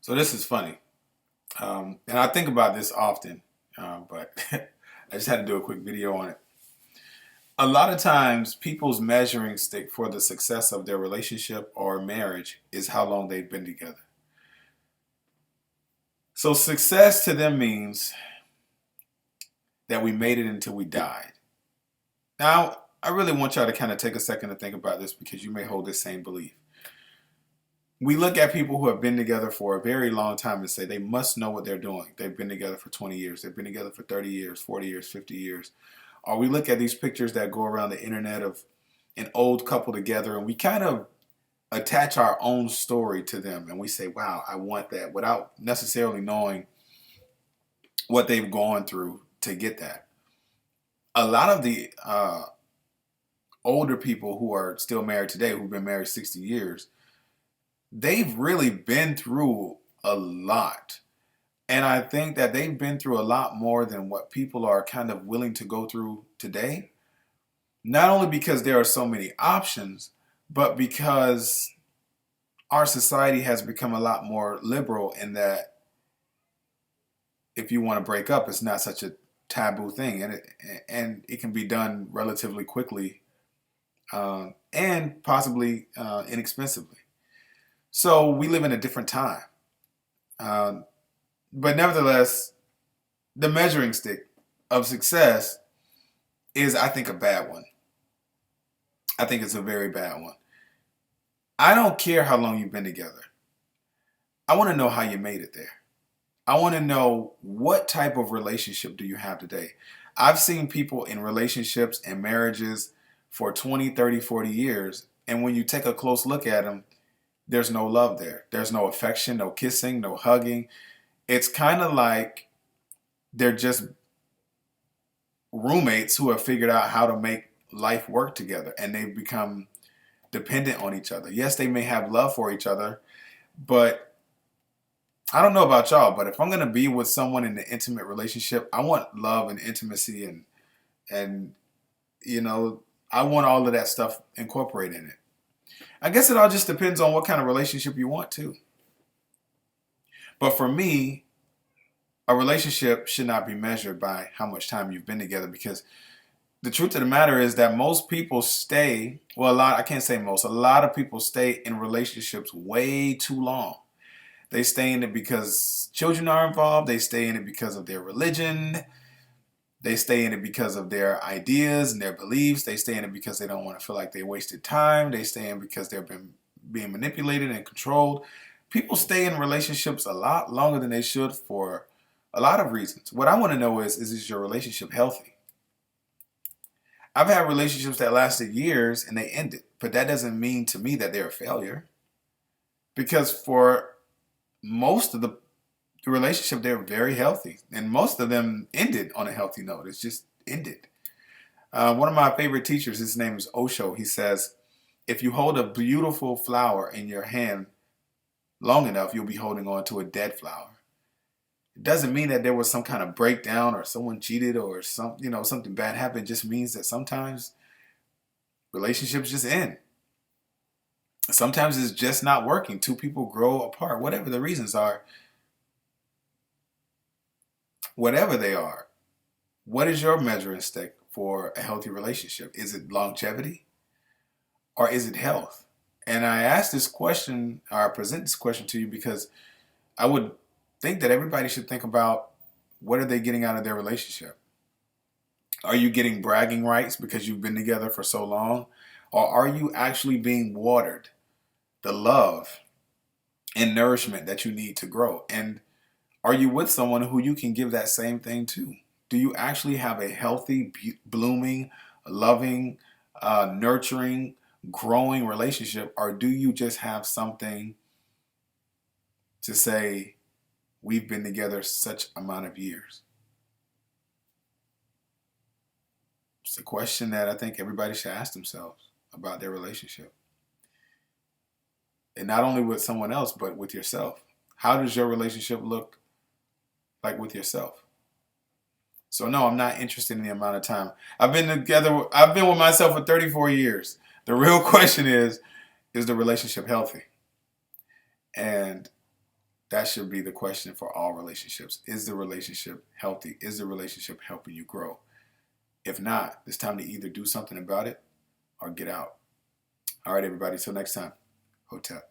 So this is funny. And I think about this often, but I just had to do a quick video on it. A lot of times, people's measuring stick for the success of their relationship or marriage is how long they've been together. So success to them means that we made it until we died. Now, I really want y'all to kind of take a second to think about this because you may hold this same belief. We look at people who have been together for a very long time and say they must know what they're doing. They've been together for 20 years. They've been together for 30 years, 40 years, 50 years. Or we look at these pictures that go around the internet of an old couple together and we kind of attach our own story to them and we say, wow, I want that without necessarily knowing what they've gone through to get that. A lot of the older people who are still married today, who've been married 60 years, they've really been through a lot. And I think that they've been through a lot more than what people are kind of willing to go through today. Not only because there are so many options, but because our society has become a lot more liberal in that if you want to break up, it's not such a taboo thing, and it can be done relatively quickly and possibly inexpensively. So we live in a different time. Um, but nevertheless, the measuring stick of success is, I think, a bad one. I think it's a very bad one. I don't care how long you've been together. I want to know how you made it there. I want to know what type of relationship do you have today. I've seen people in relationships and marriages for 20, 30, 40 years. And when you take a close look at them, there's no love there. There's no affection, no kissing, no hugging. It's kind of like they're just roommates who have figured out how to make life work together and they've become dependent on each other. Yes, they may have love for each other, but I don't know about y'all, but if I'm going to be with someone in an intimate relationship, I want love and intimacy and you know, I want all of that stuff incorporated in it. I guess it all just depends on what kind of relationship you want too. But for me, a relationship should not be measured by how much time you've been together because the truth of the matter is that most people stay, well, I can't say most, a lot of people stay in relationships way too long. They stay in it because children are involved. They stay in it because of their religion. They stay in it because of their ideas and their beliefs. They stay in it because they don't want to feel like they wasted time. They stay in because they've been being manipulated and controlled. People stay in relationships a lot longer than they should for a lot of reasons. What I want to know is your relationship healthy? I've had relationships that lasted years and they ended, but that doesn't mean to me that they're a failure because for most of the relationship, they're very healthy, and most of them ended on a healthy note. It's just ended. One of my favorite teachers, his name is Osho. He says, if you hold a beautiful flower in your hand long enough, you'll be holding on to a dead flower. It doesn't mean that there was some kind of breakdown or someone cheated or something bad happened. It just means that sometimes relationships just end. Sometimes it's just not working. Two people grow apart, whatever the reasons are, whatever they are. What is your measuring stick for a healthy relationship? Is it longevity or is it health? And I ask this question, or I present this question to you because I would think that everybody should think about what are they getting out of their relationship? Are you getting bragging rights because you've been together for so long? Or are you actually being watered the love and nourishment that you need to grow? And are you with someone who you can give that same thing to? Do you actually have a healthy, blooming, loving, nurturing, growing relationship? Or do you just have something to say, we've been together such amount of years? It's a question that I think everybody should ask themselves about their relationship. And not only with someone else, but with yourself. How does your relationship look like with yourself? So no, I'm not interested in the amount of time. I've been with myself for 34 years. The real question is the relationship healthy? And That should be the question for all relationships. Is the relationship healthy? Is the relationship helping you grow? If not, it's time to either do something about it or get out. All right, everybody. Till next time. Hotep.